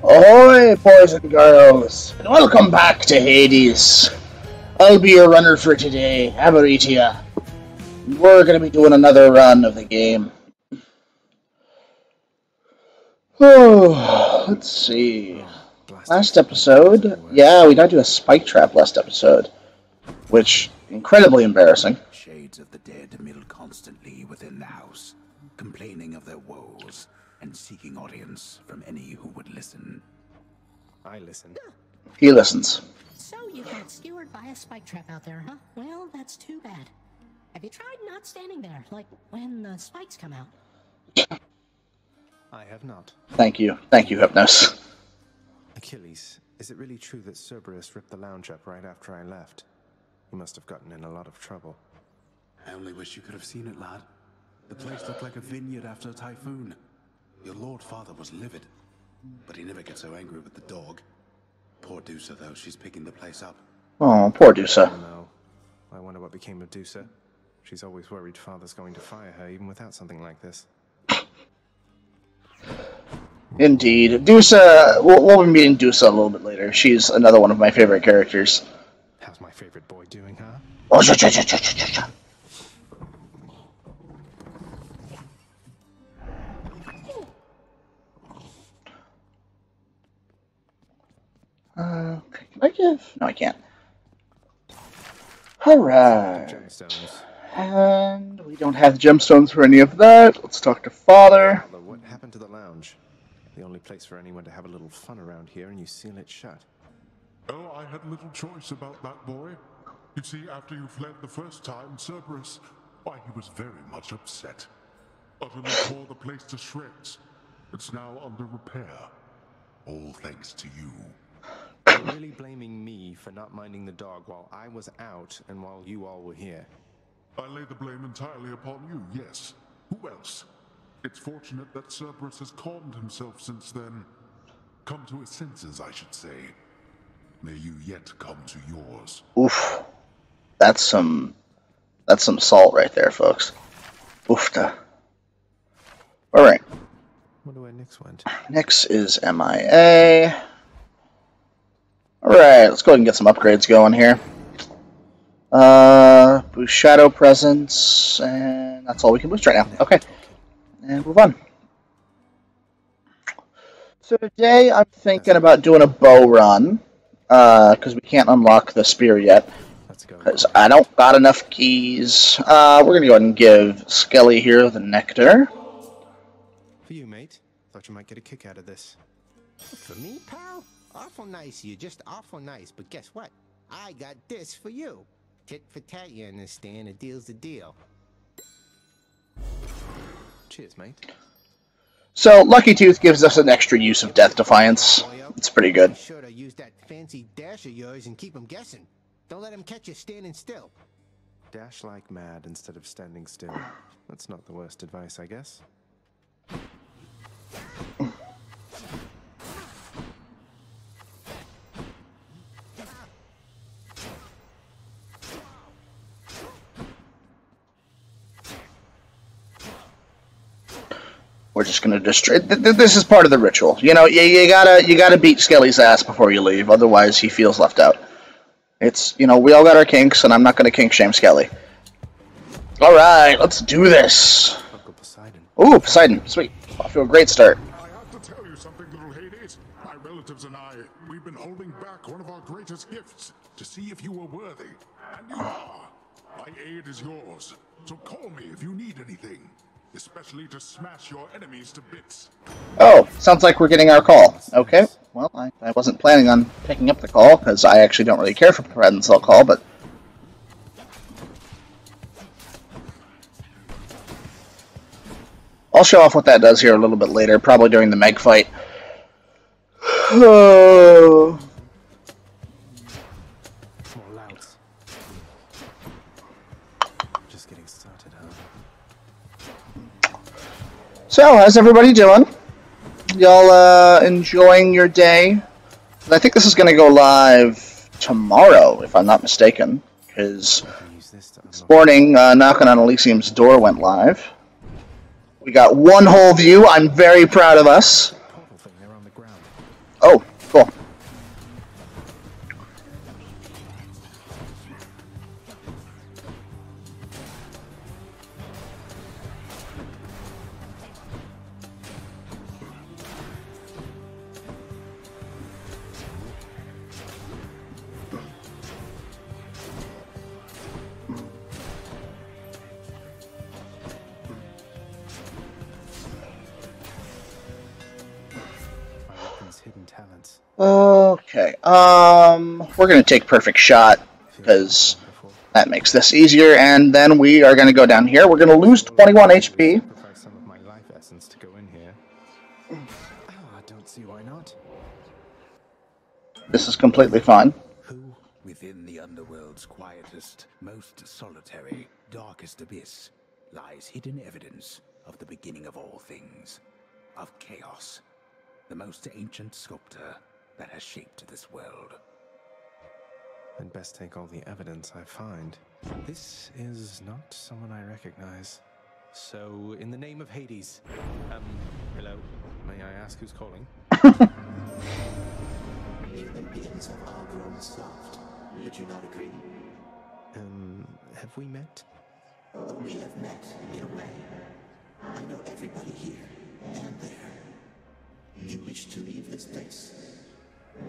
Ahoy, boys and girls, and welcome back to Hades. I'll be your runner for today, Aberitia. We're going to be doing another run of the game. Oh, let's see. Last episode, yeah, we died to a spike trap last episode, which, incredibly embarrassing. Shades of the dead mill constantly within the house, complaining of their woes and seeking audience from any who would listen. I listen. He listens. So you got skewered by a spike trap out there, huh? Well, that's too bad. Have you tried not standing there, like when the spikes come out? I have not. Thank you, Hypnos. Achilles, is it really true that Cerberus ripped the lounge up right after I left? You must have gotten in a lot of trouble. I only wish you could have seen it, lad. The place looked like a vineyard after a typhoon. Your Lord Father was livid, but he never gets so angry with the dog. Poor Dusa, though, she's picking the place up. Oh, poor Dusa. Oh, no. I wonder what became of Dusa. She's always worried Father's going to fire her, even without something like this. Indeed. Dusa, we'll be meeting Dusa a little bit later. She's another one of my favorite characters. How's my favorite boy doing, huh? Oh, cha-cha-cha-cha-cha-cha. Can I give? No, I can't. Alright. Gemstones. And we don't have gemstones for any of that. Let's talk to Father. Father, what happened to the lounge? The only place for anyone to have a little fun around here, and you seal it shut. Oh, I had little choice about that, boy. You see, after you fled the first time, Cerberus, why, he was very much upset. Utterly tore the place to shreds. It's now under repair. All thanks to you. You're really blaming me for not minding the dog while I was out and while you all were here. I lay the blame entirely upon you, yes. Who else? It's fortunate that Cerberus has calmed himself since then. Come to his senses, I should say. May you yet come to yours. Oof. That's some salt right there, folks. Oofta. Alright. Wonder where Nyx went. Nyx is MIA. Alright, let's go ahead and get some upgrades going here. Boost Shadow Presence, and that's all we can boost right now. Okay. And move on. So today I'm thinking about doing a bow run, because we can't unlock the spear yet. Because I don't got enough keys. We're going to go ahead and give Skelly here the nectar. For you, mate. Thought you might get a kick out of this. For me, pal? Awful nice of you, just awful nice. But guess what? I got this for you. Tit for tat, you understand? A deal's a deal. Cheers, mate. So, Lucky Tooth gives us an extra use of Death Defiance. It's pretty good. Be sure to use that fancy dash of yours and keep them guessing. Don't let them catch you standing still. Dash like mad instead of standing still. That's not the worst advice, I guess. We're just gonna destroy. This is part of the ritual. You know, you gotta beat Skelly's ass before you leave. Otherwise, he feels left out. It's, you know, we all got our kinks, and I'm not gonna kink shame Skelly. All right, let's do this. Uncle Poseidon. Ooh, Poseidon, sweet. Off to a great start. I have to tell you something, little Hades. My relatives and I, we've been holding back one of our greatest gifts to see if you were worthy. And you are. My aid is yours. So call me if you need anything. Especially to smash your enemies to bits. Oh, sounds like we're getting our call. Okay, well, I wasn't planning on picking up the call, because I actually don't really care for Red Cell call, but... I'll show off what that does here a little bit later, probably during the Meg fight. Oh... Just getting started, huh? So, how's everybody doing? Y'all enjoying your day? I think this is going to go live tomorrow, if I'm not mistaken, because this morning, Knocking on Elysium's Door went live. We got one whole view. I'm very proud of us. Oh, cool. Hidden talents. Okay. We're gonna take perfect shot because that makes this easier, and then we are gonna go down here. We're gonna lose 21 HP. Sacrifice some of my life essence to go in here. I don't see why not. This is completely fine. Who, within the underworld's quietest, most solitary, darkest abyss, lies hidden evidence of the beginning of all things, of chaos, the most ancient sculptor that has shaped this world. I'd best take all the evidence I find. This is not someone I recognize. So, in the name of Hades, hello, may I ask who's calling? Human beings have all grown soft. Would you not agree? Have we met? Oh, we have met, in a way. I know everybody here and there. You wish to leave this place,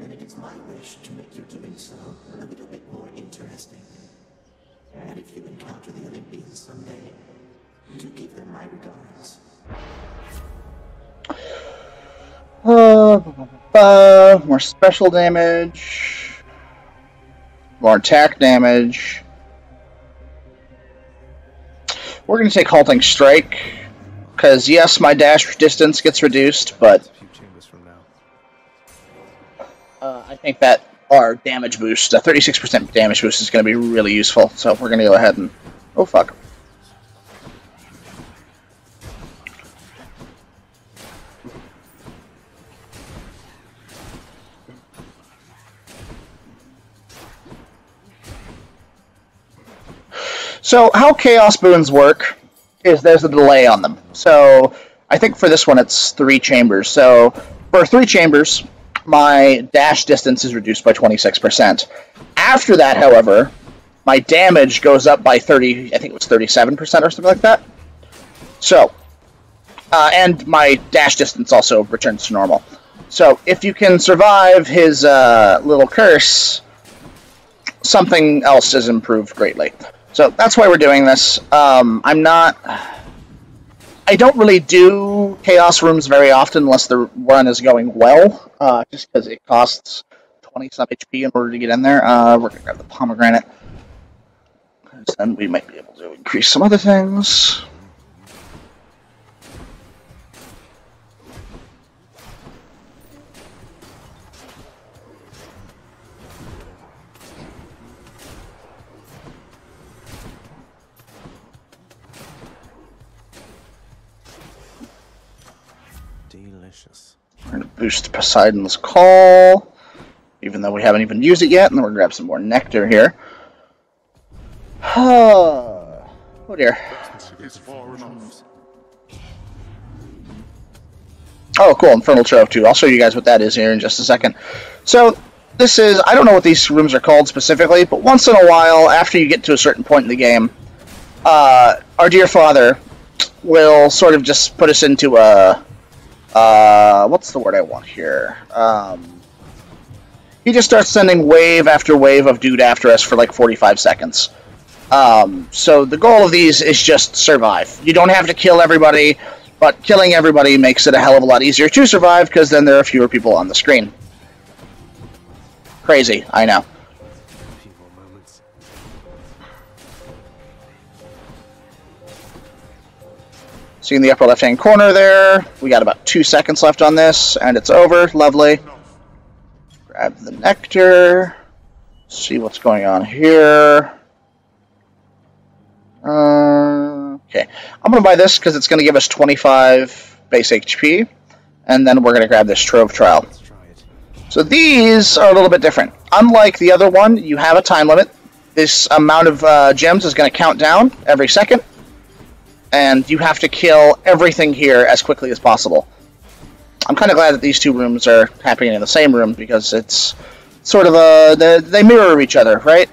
and it is my wish to make your doing so a little bit more interesting. And if you encounter the Olympians someday, do give them my regards. More special damage, more attack damage. We're going to take Halting Strike, because yes, my dash distance gets reduced, but I think that our damage boost, a 36% damage boost, is going to be really useful. So we're going to go ahead and... Oh, fuck. So how Chaos Boons work is there's a delay on them. So I think for this one it's 3 chambers. So for 3 chambers, my dash distance is reduced by 26%. After that, however, my damage goes up by 30, I think it was 37% or something like that. So, and my dash distance also returns to normal. So if you can survive his little curse, something else is improved greatly. So that's why we're doing this. I don't really do Chaos Rooms very often unless the run is going well, just because it costs 20-some HP in order to get in there. We're going to grab the pomegranate, because then we might be able to increase some other things. Delicious. We're going to boost Poseidon's Call, even though we haven't even used it yet, and then we're going to grab some more nectar here. Oh dear. Oh, cool, Infernal Trove too. I'll show you guys what that is here in just a second. So, this is, I don't know what these rooms are called specifically, but once in a while, after you get to a certain point in the game, our dear Father will sort of just put us into a... what's the word I want here? He just starts sending wave after wave of dude after us for like 45 seconds. So the goal of these is just survive. You don't have to kill everybody, but killing everybody makes it a hell of a lot easier to survive, because then there are fewer people on the screen. Crazy, I know. See in the upper left-hand corner there, we got about 2 seconds left on this, and it's over. Lovely. Grab the nectar. See what's going on here. Okay. I'm going to buy this because it's going to give us 25 base HP, and then we're going to grab this Trove Trial. So these are a little bit different. Unlike the other one, you have a time limit. This amount of gems is going to count down every second, and you have to kill everything here as quickly as possible. I'm kind of glad that these two rooms are happening in the same room, because it's sort of they mirror each other, right?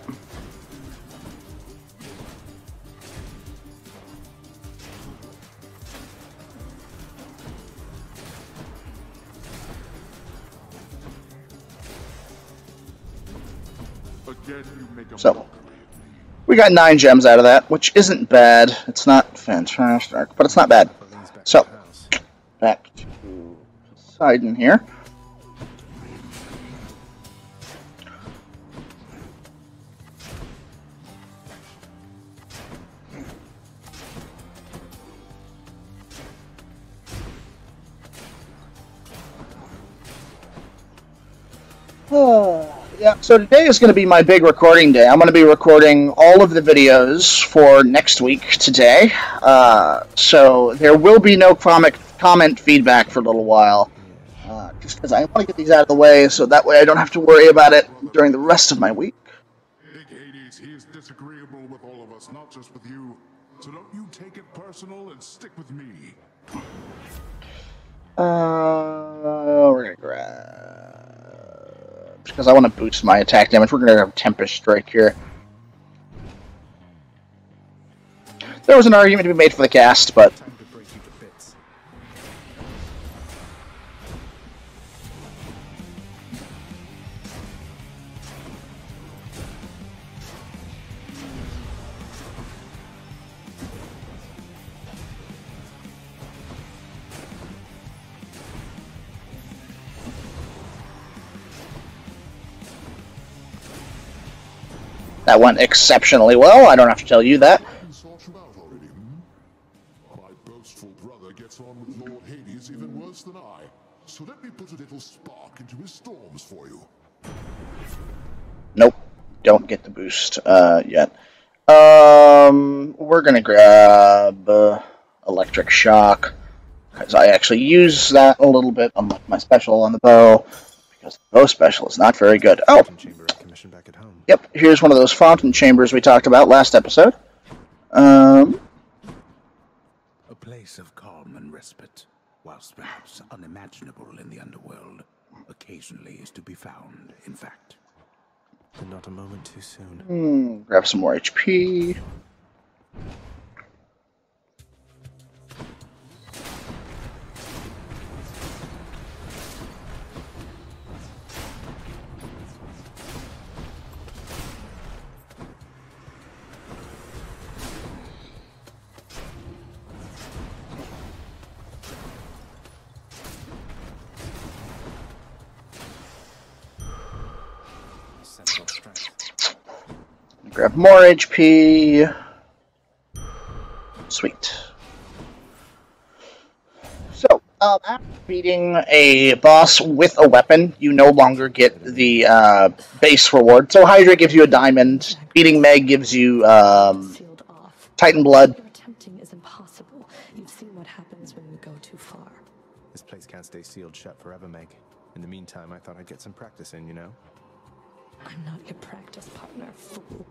So, we got 9 gems out of that, which isn't bad. It's not fantastic, but it's not bad. So, back to Poseidon here. Yeah, so today is going to be my big recording day. I'm going to be recording all of the videos for next week today. So there will be no comment feedback for a little while. Just because I want to get these out of the way, so that way I don't have to worry about it during the rest of my week. Big Hades, he is disagreeable with all of us, not just with you. So don't you take it personal and stick with me. We're going to grab... because I want to boost my attack damage. We're going to have Tempest Strike here. There was an argument to be made for the cast, but... that went exceptionally well. I don't have to tell you that. My boastful brother gets on with Lord Hades even worse than I. So let me put a little spark into his storms for you. Nope. Don't get the boost yet. We're gonna grab Electric Shock, because I actually use that a little bit, unlike my special on the bow, because the bow special is not very good. Oh! Yep, here's one of those fountain chambers we talked about last episode. A place of calm and respite, whilst perhaps unimaginable in the underworld, occasionally is to be found, in fact. And not a moment too soon. Grab some more HP. Grab more HP. Sweet. So, after beating a boss with a weapon, you no longer get the base reward. So Hydra gives you a diamond. Beating Meg gives you Titan Blood. Your attempting is impossible. You've seen what happens when you go too far. This place can't stay sealed shut forever, Meg. In the meantime, I thought I'd get some practice in, you know? I'm not your practice partner, fool.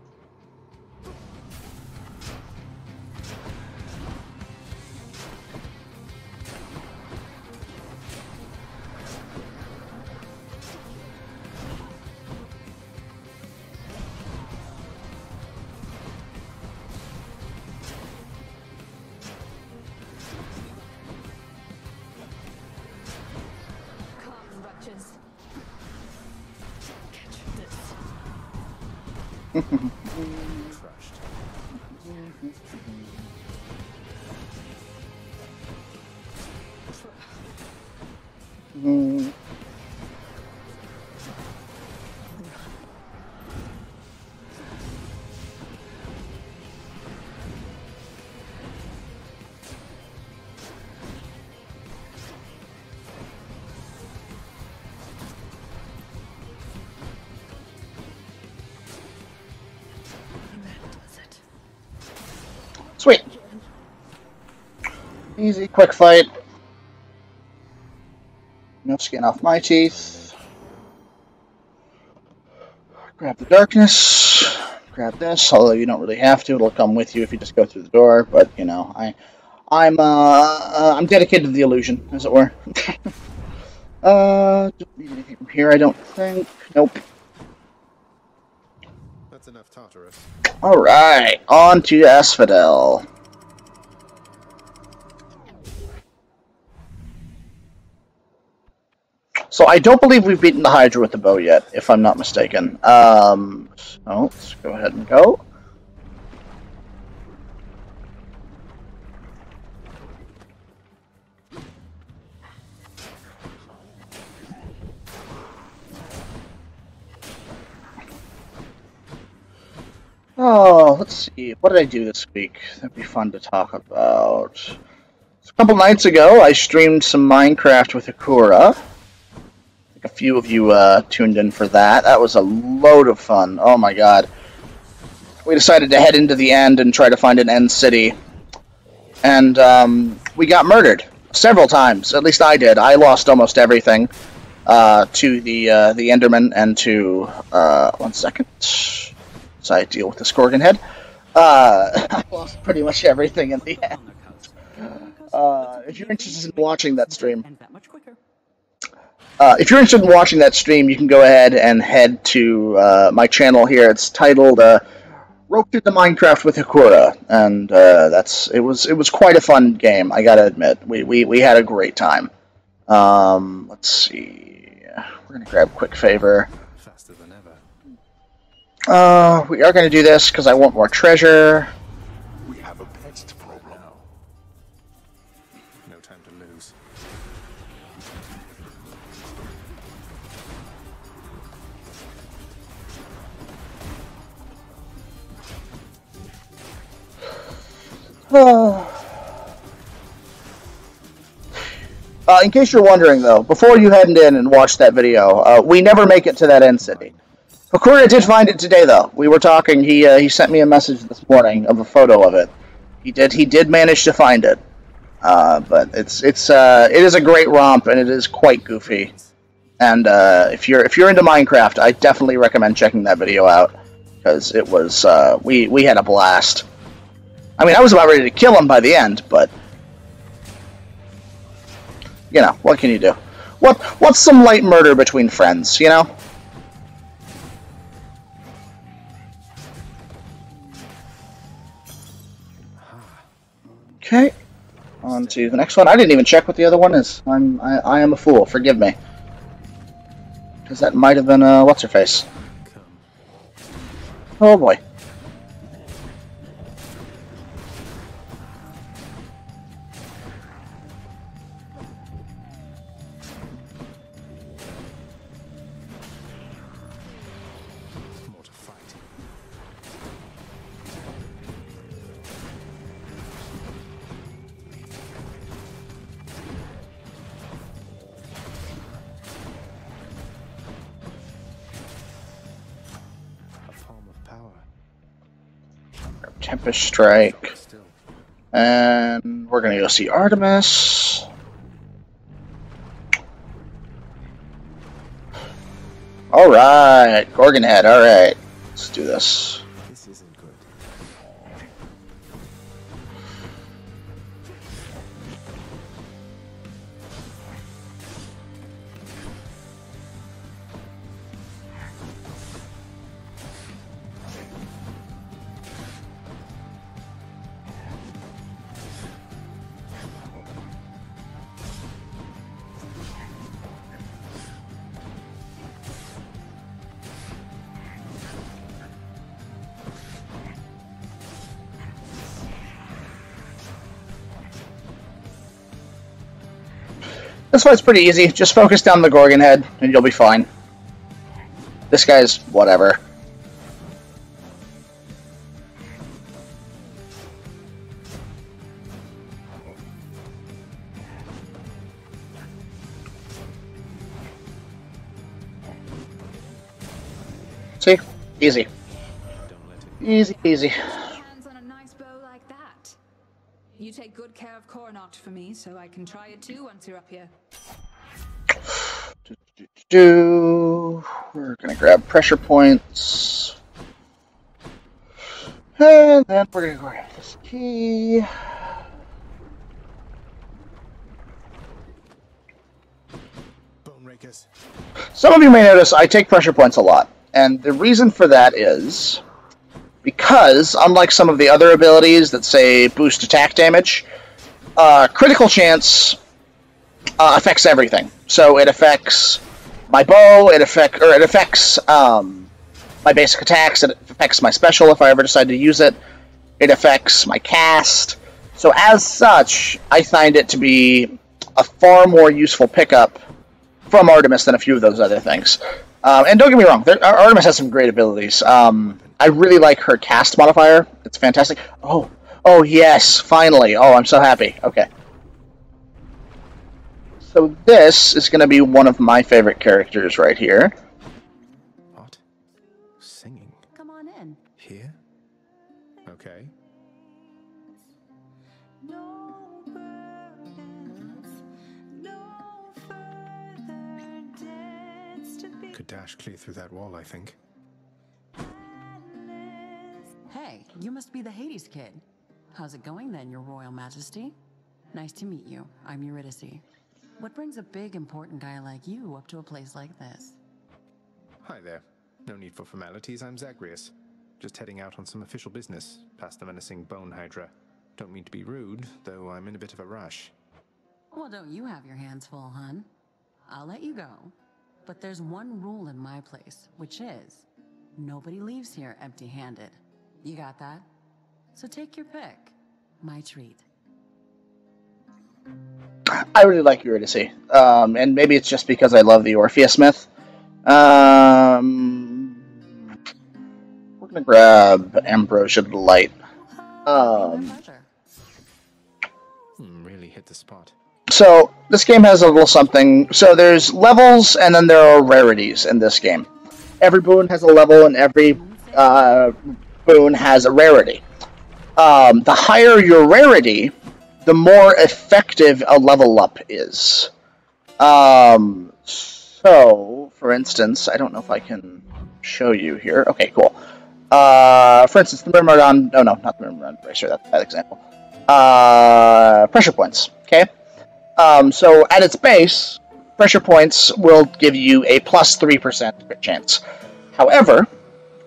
Crushed. Sweet. Easy, quick fight. No skin off my teeth. Grab the darkness. Grab this, although you don't really have to. It'll come with you if you just go through the door. But you know, I'm dedicated to the illusion, as it were. Don't need anything from here, I don't think. Nope. That's enough Tartarus. Alright, on to Asphodel. So I don't believe we've beaten the Hydra with the bow yet, if I'm not mistaken. So let's go ahead and go. Oh, let's see. What did I do this week? That'd be fun to talk about. So a couple nights ago, I streamed some Minecraft with Akura. I think a few of you tuned in for that. That was a load of fun. Oh my god. We decided to head into the end and try to find an end city. And we got murdered several times. At least I did. I lost almost everything to the Enderman and to... one second. So I deal with the Scorgan head. I lost pretty much everything in the end. If you're interested in watching that stream, you can go ahead and head to my channel here. It's titled "Rope Through the Minecraft with Hakura," and it was quite a fun game. I gotta admit, we had a great time. Let's see, we're gonna grab Quick Favor. We are going to do this because I want more treasure. We have a pest problem. No time to lose. In case you're wondering, though, before you head in and watch that video, we never make it to that end city. Hakura did find it today, though. We were talking. He sent me a message this morning of a photo of it. He did manage to find it. But it is a great romp, and it is quite goofy. And if you're into Minecraft, I definitely recommend checking that video out because it was we had a blast. I mean, I was about ready to kill him by the end, but you know, what can you do? What's some light murder between friends, you know? Okay, on to the next one. I didn't even check what the other one is. I am a fool. Forgive me, because that might have been what's her face. Oh boy. Tempest Strike. And we're gonna go see Artemis. Alright, Gorgon Head, alright. Let's do this. This isn't good. This fight's pretty easy. Just focus down the Gorgon Head, and you'll be fine. This guy's whatever. See? Easy. Easy peasy. Hands on a nice bow like that. You take good care of Coronach for me, so I can try it too once you're up here. We're gonna grab pressure points. And then we're gonna grab this key. Shakers. Some of you may notice I take pressure points a lot, and the reason for that is because, unlike some of the other abilities that say boost attack damage, critical chance affects everything. So it affects my bow, it affects my basic attacks, it affects my special if I ever decide to use it, it affects my cast. So as such, I find it to be a far more useful pickup from Artemis than a few of those other things. And don't get me wrong, Artemis has some great abilities. I really like her cast modifier. It's fantastic. Oh yes, finally. Oh, I'm so happy. Okay. So this is going to be one of my favorite characters right here. What? Singing? Come on in. Here? Okay. Could dash clear through that wall, I think. Hey, you must be the Hades kid. How's it going then, Your Royal Majesty? Nice to meet you. I'm Eurydice. What brings a big, important guy like you up to a place like this? Hi there. No need for formalities, I'm Zagreus. Just heading out on some official business, past the menacing Bone Hydra. Don't mean to be rude, though I'm in a bit of a rush. Well, don't you have your hands full, hun? I'll let you go. But there's one rule in my place, which is, nobody leaves here empty-handed. You got that? So take your pick. My treat. I really like Eurydice, and maybe it's just because I love the Orpheus myth. We're gonna grab Ambrosia Delight. Really hit the spot. So this game has a little something. So there's levels, and then there are rarities in this game. Every boon has a level, and every boon has a rarity. The higher your rarity, the more effective a level up is. So, for instance, I don't know if I can show you here. Okay, cool. For instance, the Myrmidon... Oh, no, not the Myrmidon Bracer. That's a bad example. Pressure points, okay? So, at its base, pressure points will give you a plus 3% crit chance. However,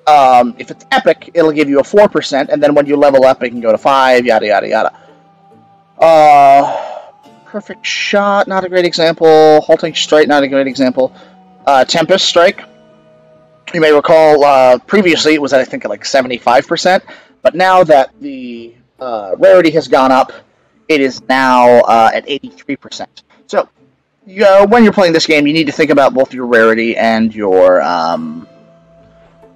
if it's epic, it'll give you a 4%, and then when you level up, it can go to 5, yada, yada, yada. Perfect Shot, not a great example. Halting Strike, not a great example. Tempest Strike. You may recall, previously it was at, I think, like 75%, but now that the rarity has gone up, it is now at 83%. So, when you're playing this game, you need to think about both your rarity and your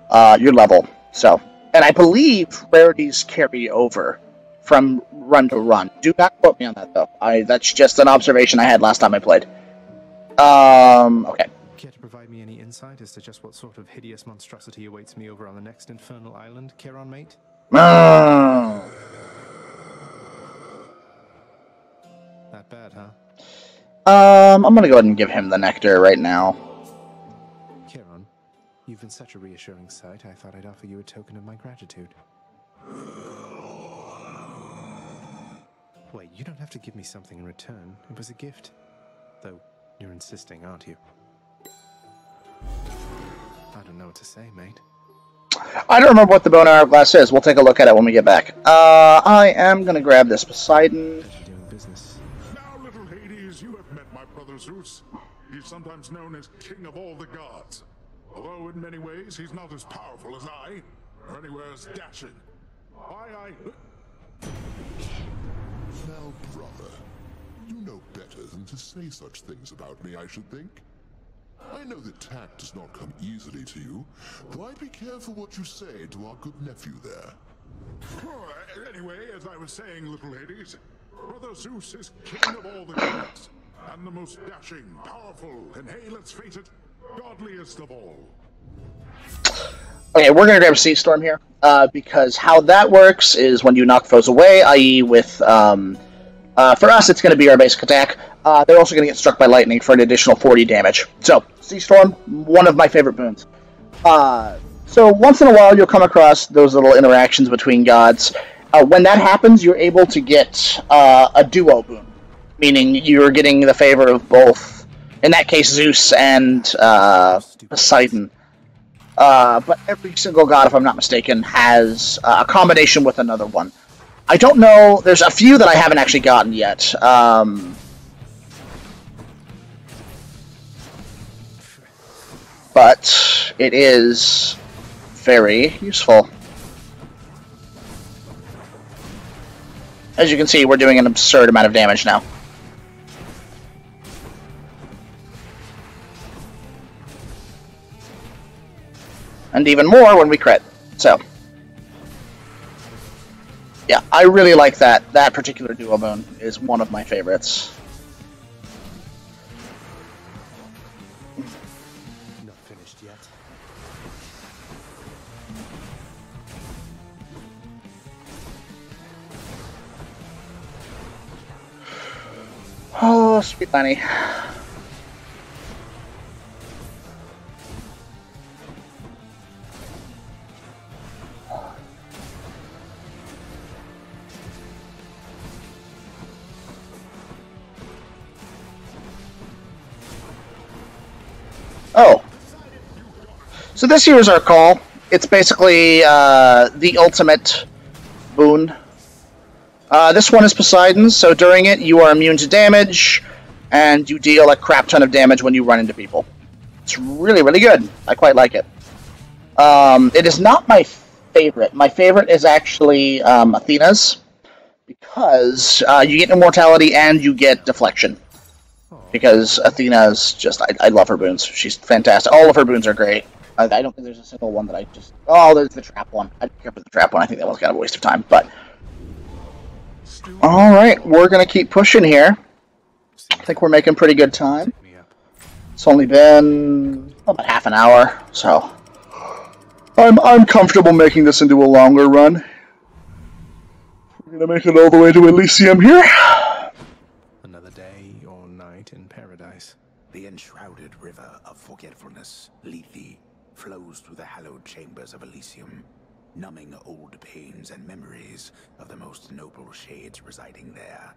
level. So, and I believe rarities carry over from run to run. Do not quote me on that, though. That's just an observation I had last time I played. Okay. Care to provide me any insight as to just what sort of hideous monstrosity awaits me over on the next infernal island, Charon mate? That bad, huh? I'm gonna go ahead and give him the nectar right now. Charon, you've been such a reassuring sight, I thought I'd offer you a token of my gratitude. Wait, you don't have to give me something in return. It was a gift. Though, you're insisting, aren't you? I don't know what to say, mate. I don't remember what the bone hourglass is. We'll take a look at it when we get back. I am gonna grab this Poseidon. Now, little Hades, you have met my brother Zeus. He's sometimes known as King of all the gods. Although in many ways he's not as powerful as I, or anywhere as dashing. Now, brother, you know better than to say such things about me, I should think. I know that tact does not come easily to you, though I'd be careful what you say to our good nephew there. Anyway, as I was saying, little Hades, Brother Zeus is king of all the gods, and the most dashing, powerful, and hey, let's face it, godliest of all. Okay, we're going to grab Sea Storm here, because how that works is when you knock foes away, i.e. with, for us it's going to be our basic attack. They're also going to get struck by lightning for an additional 40 damage. So, Sea Storm, one of my favorite boons. So once in a while you'll come across those little interactions between gods. When that happens, you're able to get a duo boon, meaning you're getting the favor of both In that case, Zeus and Poseidon. But every single god, if I'm not mistaken, has a combination with another one. I don't know. There's a few that I haven't actually gotten yet. But it is very useful. As you can see, we're doing an absurd amount of damage now. And even more when we crit. So, yeah, I really like that. That particular duo boon is one of my favorites. Not finished yet. Oh, sweet Lenny. Oh. So this here is our call. It's basically the ultimate boon. This one is Poseidon's, so during it you are immune to damage, and you deal a crap ton of damage when you run into people. It's really, really good. I quite like it. It is not my favorite. My favorite is actually Athena's, because you get immortality and you get deflection. Because Athena's just, I love her boons. She's fantastic. All of her boons are great. I don't think there's a single one that I just... Oh, there's the trap one. I don't care for the trap one. I think that one's kind of a waste of time, but... Alright, we're going to keep pushing here. I think we're making pretty good time. It's only been about half an hour, so... I'm comfortable making this into a longer run. We're going to make it all the way to Elysium here. Another day or night in paradise. The enshrouded river of forgetfulness, Lethe, flows through the hallowed chambers of Elysium, numbing old pains and memories of the most noble shades residing there.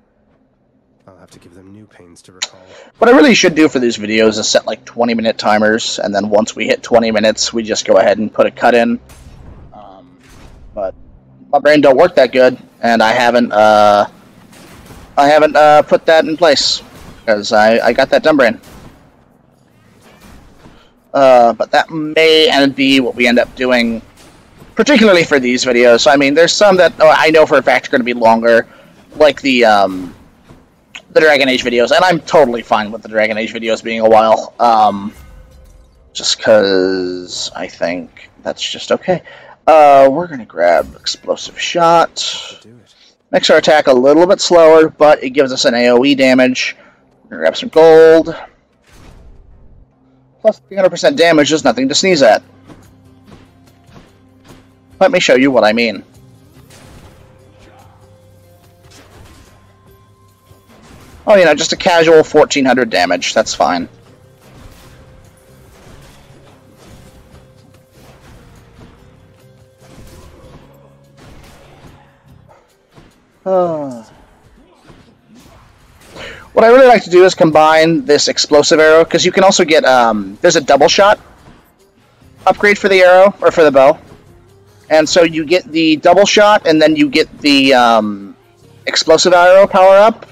I'll have to give them new pains to recall. What I really should do for these videos is set like 20-minute timers, and then once we hit 20 minutes, we just go ahead and put a cut in. But my brain don't work that good, and I haven't put that in place because I got that dumb brain. But that may be what we end up doing, particularly for these videos. I mean, there's some that I know for a fact are going to be longer, like the Dragon Age videos, and I'm totally fine with the Dragon Age videos being a while, just because I think that's just okay. We're going to grab Explosive Shot. Makes our attack a little bit slower, but it gives us an AoE damage. We're going to grab some gold. Plus 300% damage is nothing to sneeze at. Let me show you what I mean. Oh, you know, just a casual 1400 damage. That's fine. What I really like to do is combine this explosive arrow, because you can also get, there's a double shot upgrade for the arrow, or for the bow. And so you get the double shot, and then you get the explosive arrow power up,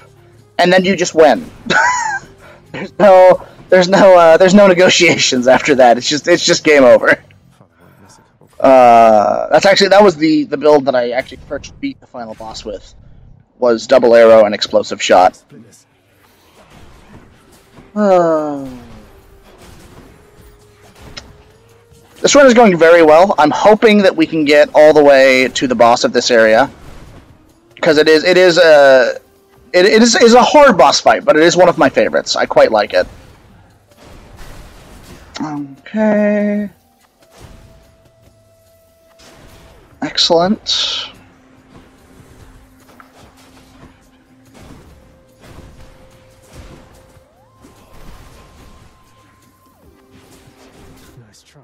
and then you just win. there's no negotiations after that. It's just game over. That was the build that I actually first beat the final boss with, was double arrow and explosive shot. This run is going very well. I'm hoping that we can get all the way to the boss of this area, because it is a hard boss fight, but it is one of my favorites. I quite like it. Okay. Excellent. Nice try.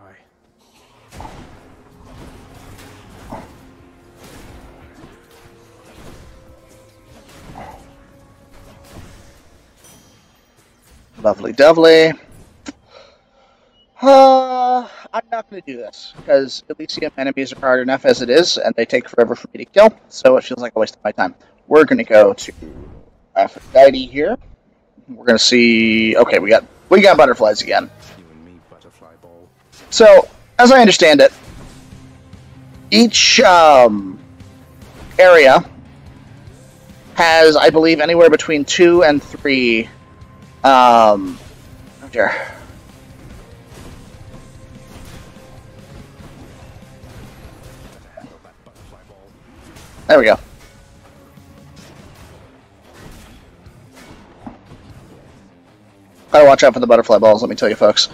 Lovely dovely. I'm not going to do this, because Elysium enemies are hard enough as it is, and they take forever for me to kill, so it feels like a waste of my time. We're going to go to Aphrodite here. We're going to see... Okay, we got butterflies again. You and me, butterfly ball. So, as I understand it, each area has, I believe, anywhere between 2 and 3... oh dear. There we go. Gotta watch out for the butterfly balls, let me tell you folks.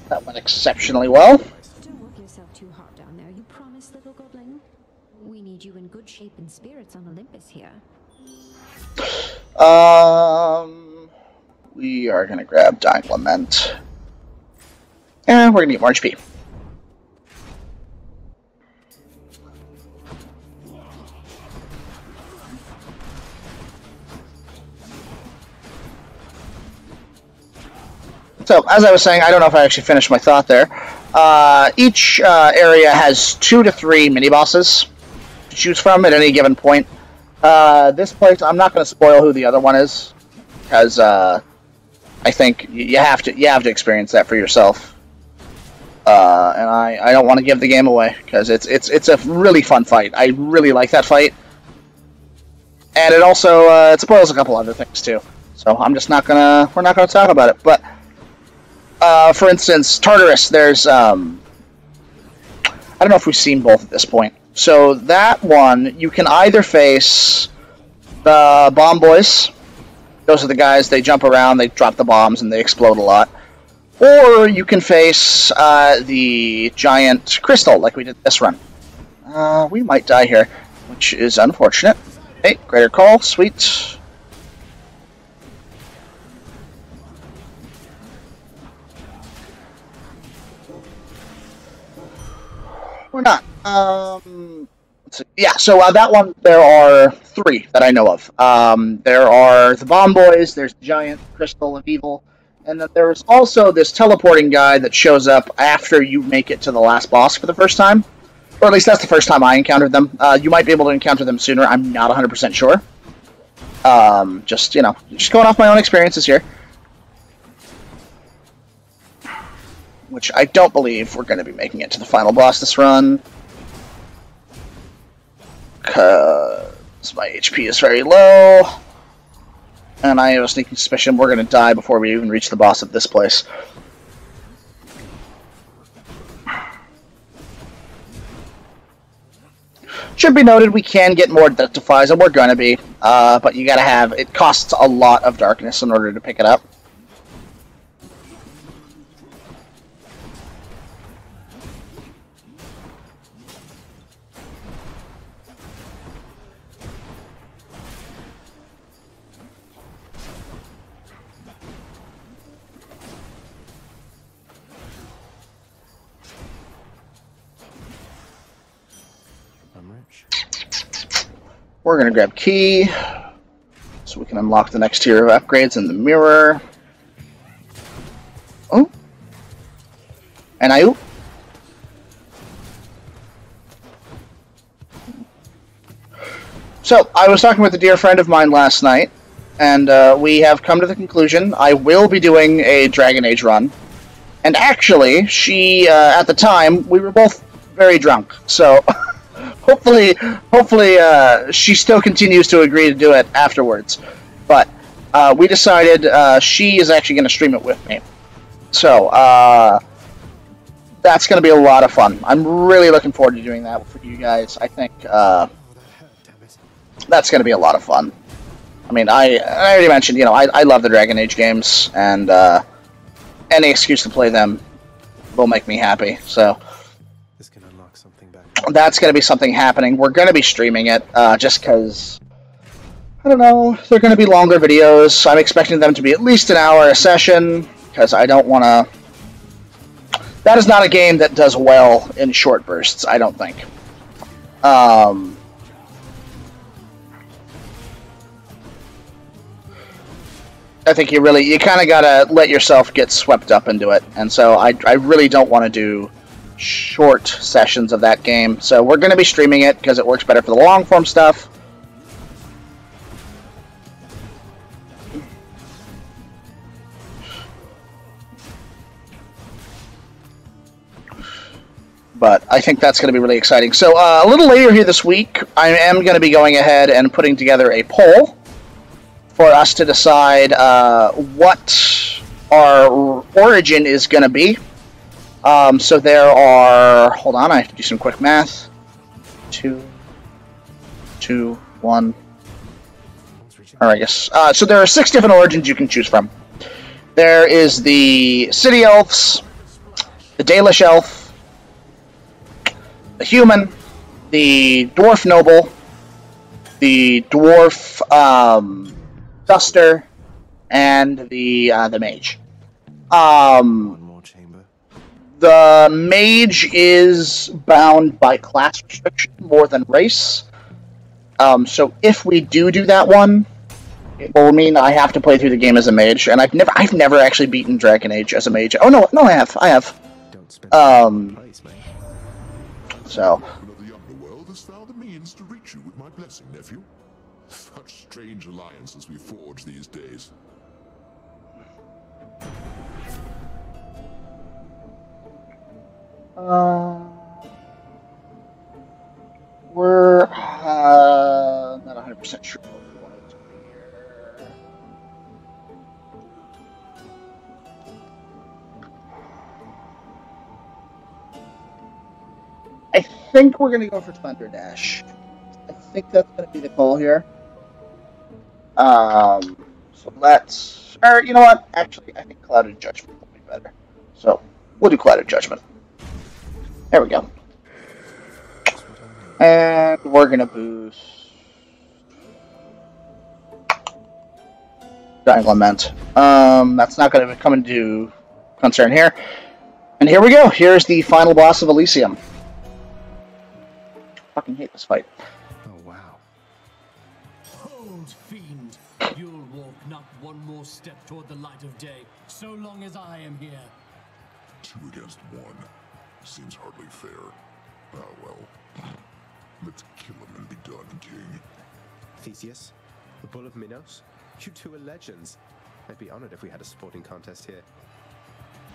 That went exceptionally well. Don't work yourself too hard down there, you promise, little goblin? We need you in good shape and spirits on Olympus here. We are gonna grab Dying Lament. And we're gonna get more HP. So, as I was saying, I don't know if I actually finished my thought there. Each area has 2 to 3 mini-bosses to choose from at any given point. This place, I'm not going to spoil who the other one is, because I think you have to experience that for yourself. And I don't want to give the game away, because it's a really fun fight. I really like that fight. And it also it spoils a couple other things, too. So, we're not going to talk about it, but... for instance, Tartarus, there's, I don't know if we've seen both at this point. So that one, you can either face the bomb boys. Those are the guys, they jump around, they drop the bombs, and they explode a lot. Or you can face the giant crystal, like we did this run. We might die here, which is unfortunate. Hey, greater call, sweet. We're not. Let's see. Yeah, so that one, there are 3 that I know of. There are the Bomb Boys, there's the Giant Crystal of Evil, and then there's also this teleporting guy that shows up after you make it to the last boss for the first time. Or at least that's the first time I encountered them. You might be able to encounter them sooner, I'm not 100% sure. Just going off my own experiences here. Which I don't believe we're going to be making it to the final boss this run. Because my HP is very low. And I have a sneaking suspicion we're going to die before we even reach the boss of this place. Should be noted, we can get more death defies, and we're going to be. But you got to have... It costs a lot of darkness in order to pick it up. We're going to grab key, so we can unlock the next tier of upgrades in the mirror. Oh. And I... So, I was talking with a dear friend of mine last night, and we have come to the conclusion I will be doing a Dragon Age run. And actually, she, at the time, we were both very drunk, so... Hopefully, she still continues to agree to do it afterwards. But we decided she is actually going to stream it with me. So that's going to be a lot of fun. I'm really looking forward to doing that for you guys. I think that's going to be a lot of fun. I mean, I already mentioned, I love the Dragon Age games, and any excuse to play them will make me happy. So. that's going to be something happening. We're going to be streaming it just because, I don't know, they're going to be longer videos. I'm expecting them to be at least an hour a session because I don't want to... That is not a game that does well in short bursts, I don't think. I think you kind of gotta let yourself get swept up into it, and so I really don't want to do short sessions of that game. So we're going to be streaming it because it works better for the long form stuff. But I think that's going to be really exciting. So a little later here this week, I am going to be going ahead and putting together a poll for us to decide what our origin is going to be. So there are... Hold on, I have to do some quick math. 2, 1... Alright, yes. So there are 6 different origins you can choose from. There is the City Elves, the Dalish Elf, the Human, the Dwarf Noble, the Dwarf Duster, and the Mage. The Mage is bound by class restriction more than race. So if we do that one, it will mean I have to play through the game as a Mage, and I've never actually beaten Dragon Age as a Mage. Oh no, I have. So. The underworld has found a means to reach you with my blessing, nephew. Such strange alliances we forge these days. We're not 100% sure what we want it to be here. I think we're going to go for Thunder Dash. I think that's going to be the call here. So let's... Or, you know what? Actually, I think Clouded Judgment will be better. So, we'll do Clouded Judgment. There we go. And we're going to boost... Dying Lament. That's not going to come into concern here. And here we go. Here's the final boss of Elysium. I fucking hate this fight. Oh, wow. Hold, fiend. You'll walk not one more step toward the light of day, so long as I am here. 2 against 1. Seems hardly fair. Ah, well. Let's kill him and be done, King. Theseus, the Bull of Minos, you two are legends. I'd be honored if we had a sporting contest here.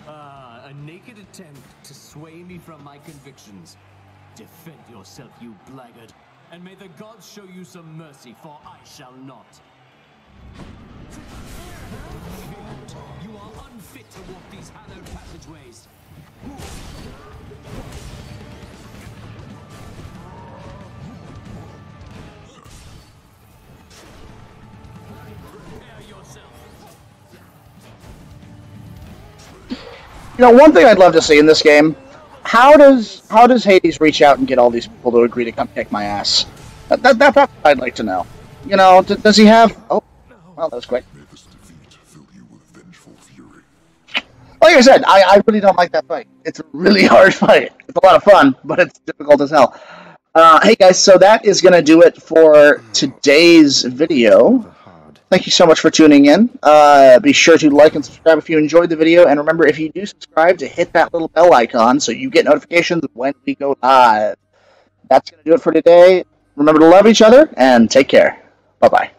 Ah, a naked attempt to sway me from my convictions. Defend yourself, you blackguard, and may the gods show you some mercy, for I shall not. You are unfit to walk these hallowed passageways. Prepare yourself. You know, one thing I'd love to see in this game, how does Hades reach out and get all these people to agree to come kick my ass? That's what I'd like to know. You know, does he have... Oh, well, that was quick. May this defeat fill you with vengeful fury. Like I said, I really don't like that fight. It's a really hard fight. It's a lot of fun, but it's difficult as hell. Hey guys, so that is going to do it for today's video. Thank you so much for tuning in. Be sure to like and subscribe if you enjoyed the video, and remember, if you do subscribe, to hit that little bell icon so you get notifications when we go live. That's going to do it for today. Remember to love each other, and take care. Bye-bye.